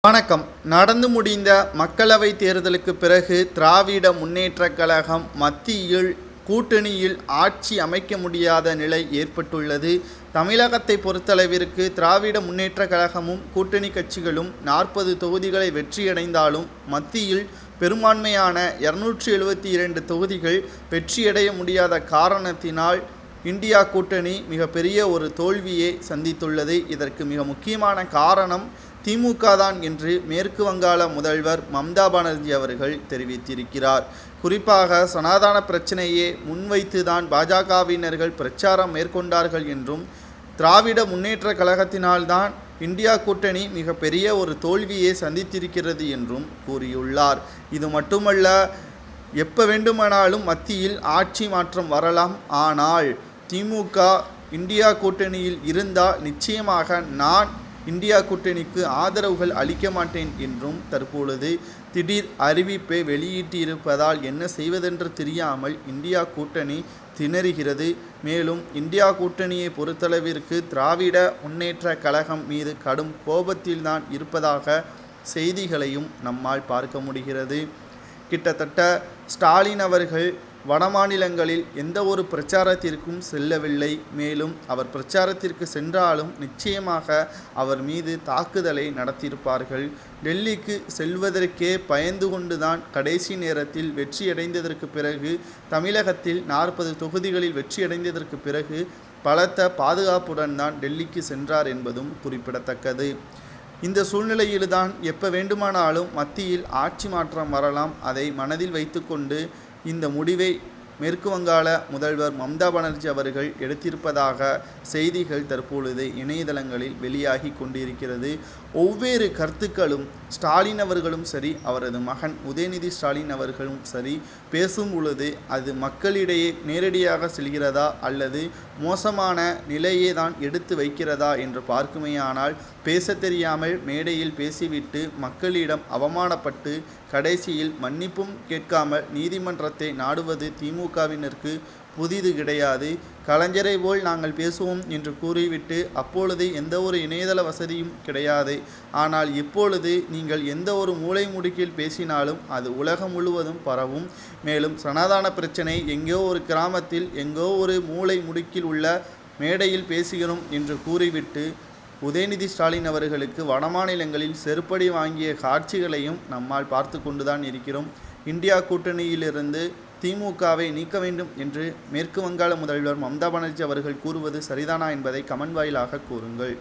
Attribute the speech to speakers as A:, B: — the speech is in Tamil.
A: வணக்கம். நடந்து முடிந்த மக்களவைத் தேர்தலுக்கு பிறகு திராவிட முன்னேற்றக் கழகம் மத்தியில் கூட்டணியில் ஆட்சி அமைக்க முடியாத நிலை ஏற்பட்டுள்ளது. தமிழகத்தை பொறுத்தளவிற்கு திராவிட முன்னேற்றக் கழகமும் கூட்டணி கட்சிகளும் 40 தொகுதிகளை வெற்றியடைந்தாலும் மத்தியில் பெரும்பான்மையான 272 தொகுதிகள் வெற்றியடைய முடியாத காரணத்தினால் இந்தியா கூட்டணி மிகப்பெரிய ஒரு தோல்வியை சந்தித்துள்ளது. இதற்கு மிக முக்கியமான காரணம் திமுக தான் என்று மேற்கு வங்காள முதல்வர் மம்தா பானர்ஜி அவர்கள் தெரிவித்திருக்கிறார். குறிப்பாக சனாதன பிரச்சனையை முன்வைத்துதான் பாஜகவினர்கள் பிரச்சாரம் மேற்கொண்டார்கள் என்றும் திராவிட முன்னேற்ற கழகத்தினால்தான் இந்தியா கூட்டணி மிகப்பெரிய ஒரு தோல்வியை சந்தித்திருக்கிறது என்றும் கூறியுள்ளார். இது மட்டுமல்ல, எப்போ வேண்டுமானாலும் மத்தியில் ஆட்சி மாற்றம் வரலாம், ஆனால் திமுக இந்தியா கூட்டணியில் இருந்தால் நிச்சயமாக நான் இந்தியா கூட்டணிக்கு ஆதரவுகள் அளிக்க மாட்டேன் என்றும் தற்பொழுது திடீர் அறிவிப்பை வெளியிட்டிருப்பதால் என்ன செய்வதென்று தெரியாமல் இந்தியா கூட்டணி திணறுகிறது. மேலும் இந்தியா கூட்டணியை பொறுத்தளவிற்கு திராவிட முன்னேற்ற கழகம் மீது கடும் கோபத்தில்தான் இருப்பதாக செய்திகளையும் நம்மால் பார்க்க முடிகிறது. கிட்டத்தட்ட ஸ்டாலின் அவர்கள் வடமாநிலங்களில் எந்த ஒரு பிரச்சாரத்திற்கும் செல்லவில்லை. மேலும் அவர் பிரச்சாரத்திற்கு சென்றாலும் நிச்சயமாக அவர் மீது தாக்குதலை நடத்தியிருப்பார்கள். டெல்லிக்கு செல்வதற்கே பயந்து கொண்டுதான் கடைசி நேரத்தில் வெற்றியடைந்ததற்கு பிறகு தமிழகத்தில் 40 தொகுதிகளில் வெற்றியடைந்ததற்கு பிறகு பலத்த பாதுகாப்புடன் தான் டெல்லிக்கு சென்றார் என்பதும் குறிப்பிடத்தக்கது. இந்த சூழ்நிலையில்தான் எப்போ வேண்டுமானாலும் மத்தியில் ஆட்சி மாற்றம் வரலாம். அதை மனதில் வைத்துக்கொண்டு இந்த முடிவை மேற்கு வங்காள முதல்வர் மம்தா பானர்ஜி அவர்கள் எடுத்திருப்பதாக செய்திகள் தற்பொழுது இணையதளங்களில் வெளியாகி கொண்டிருக்கிறது. ஒவ்வொரு கருத்துக்களும் ஸ்டாலின் அவர்களும் சரி, அவரது மகன் உதயநிதி ஸ்டாலின் அவர்களும் சரி பேசும் பொழுது அது மக்களிடையே நேரடியாக செல்கிறதா அல்லது மோசமான நிலையே தான் எடுத்து வைக்கிறதா என்று பார்க்குமேயானால், பேச தெரியாமல் மேடையில் பேசிவிட்டு மக்களிடம் அவமானப்பட்டு கடைசியில் மன்னிப்பும் கேட்காமல் நீதிமன்றத்தை நாடுவது திமுகவினருக்கு புதிது கிடையாது. கலைஞரை போல் நாங்கள் பேசுவோம் என்று கூறிவிட்டு அப்பொழுது எந்த ஒரு இணையதள வசதியும் கிடையாது. ஆனால் இப்பொழுது நீங்கள் எந்த ஒரு மூலை முடுக்கில் பேசினாலும் அது உலகம் முழுவதும் பரவும். மேலும் சனாதன பிரச்சனை எங்கோ ஒரு கிராமத்தில் எங்கோ ஒரு மூலை முடுக்கில் உள்ள மேடையில் பேசுகிறோம் என்று கூறிவிட்டு உதயநிதி ஸ்டாலின் அவர்களுக்கு வடமாநிலங்களில் செருப்படி வாங்கிய காட்சிகளையும் நம்மால் பார்த்து கொண்டுதான் இருக்கிறோம். இந்தியா கூட்டணியிலிருந்து திமுகவை நீக்க வேண்டும் என்று மேற்கு வங்காள முதல்வர் மம்தா பானர்ஜி அவர்கள் கூறுவது சரிதானா என்பதை கமெண்ட் வாயிலாக கூறுங்கள்.